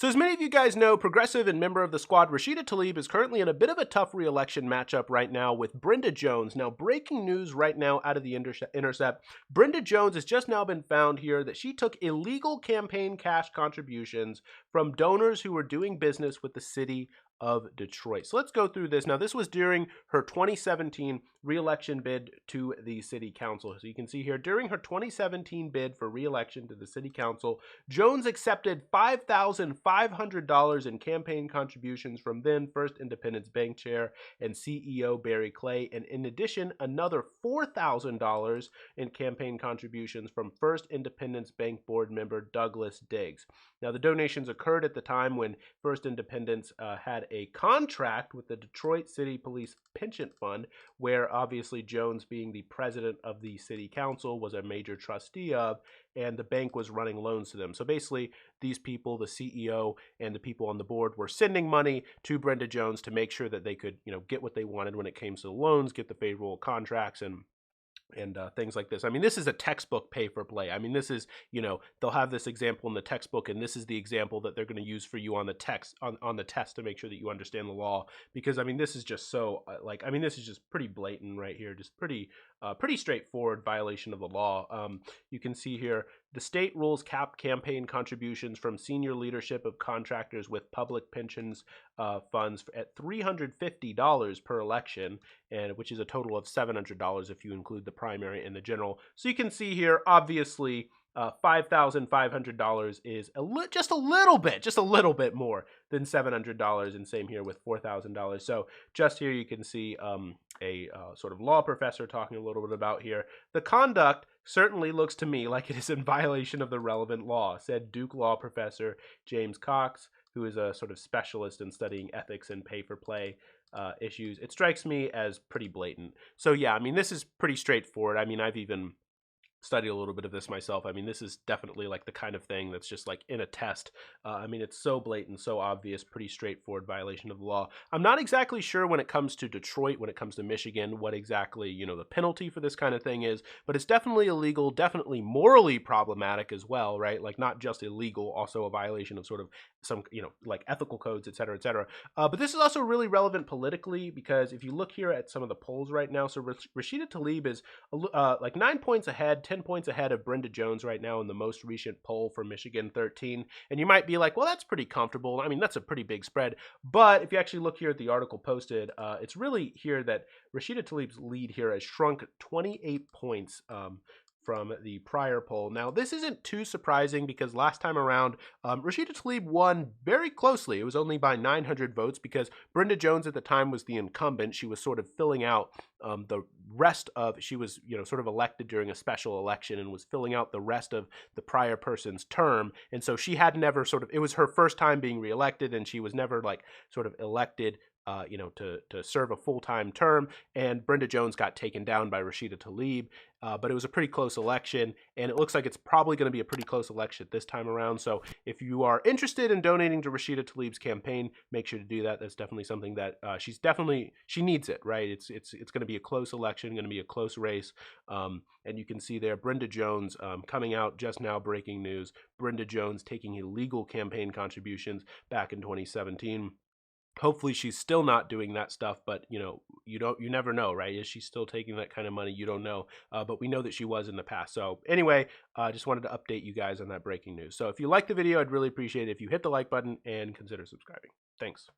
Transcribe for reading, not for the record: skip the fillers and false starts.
So as many of you guys know, progressive and member of the squad Rashida Tlaib is currently in a bit of a tough re-election matchup right now with Brenda Jones. Now, breaking news right now out of the Intercept, Brenda Jones has just now been found here that she took illegal campaign cash contributions from donors who were doing business with the city of Detroit. So let's go through this. Now, this was during her 2017 re-election bid to the city council. So you can see here, during her 2017 bid for re-election to the city council, Jones accepted $5,500 in campaign contributions from then First Independence Bank Chair and CEO Barry Clay, and in addition, another $4,000 in campaign contributions from First Independence Bank Board member Douglas Diggs. Now, the donations occurred at the time when First Independence had a contract with the Detroit City Police Pension Fund, where obviously Jones, being the president of the city council, was a major trustee of, and the bank was running loans to them. So basically, these people, the CEO and the people on the board, were sending money to Brenda Jones to make sure that they could, get what they wanted when it came to the loans, get the favorable contracts, and things like this. I mean, this is a textbook pay for play. I mean, this is, they'll have this example in the textbook, and this is the example that they're going to use for you on the text on the test to make sure that you understand the law. Because I mean, this is just so this is just pretty blatant right here. Just pretty straightforward violation of the law. You can see here, the state rules cap campaign contributions from senior leadership of contractors with public pensions funds at $350 per election, and which is a total of $700 if you include the primary and the general. So you can see here, obviously, $5,500 is just a little bit more than $700, and same here with $4,000. So just here you can see a sort of law professor talking a little bit about here. The conduct certainly looks to me like it is in violation of the relevant law, said Duke law professor James Cox, who is a sort of specialist in studying ethics and pay-for-play issues. It strikes me as pretty blatant. So yeah, I mean, this is pretty straightforward. I mean, I've even studied a little bit of this myself. I mean, this is definitely like the kind of thing that's just like in a test. I mean, it's so blatant, so obvious, pretty straightforward violation of the law. I'm not exactly sure when it comes to Detroit, when it comes to Michigan, what exactly, the penalty for this kind of thing is, but it's definitely illegal, definitely morally problematic as well, right? Like not just illegal, also a violation of sort of some, like ethical codes, et cetera, et cetera. But this is also really relevant politically, because if you look here at some of the polls right now, so Rashida Tlaib is like 9 points ahead, 10 points ahead of Brenda Jones right now in the most recent poll for Michigan 13. And you might be like, well, that's pretty comfortable. I mean, that's a pretty big spread. But if you actually look here at the article posted, it's really here that Rashida Tlaib's lead here has shrunk 28 points from the prior poll. Now, this isn't too surprising because last time around, Rashida Tlaib won very closely. It was only by 900 votes because Brenda Jones at the time was the incumbent. She was sort of filling out the rest of, she was, sort of elected during a special election and was filling out the rest of the prior person's term. And so she had never it was her first time being reelected, and she was never like sort of elected to serve a full-time term, and Brenda Jones got taken down by Rashida Tlaib, but it was a pretty close election, and it looks like it's probably going to be a pretty close election this time around. So if you are interested in donating to Rashida Tlaib's campaign, make sure to do that. That's definitely something that she needs it, right? It's going to be a close election, going to be a close race, and you can see there Brenda Jones coming out just now, breaking news, Brenda Jones taking illegal campaign contributions back in 2017. Hopefully she's still not doing that stuff, but you never know, right? Is she still taking that kind of money? You don't know, but we know that she was in the past. So anyway, just wanted to update you guys on that breaking news. So if you like the video, I'd really appreciate it if you hit the like button and consider subscribing. Thanks.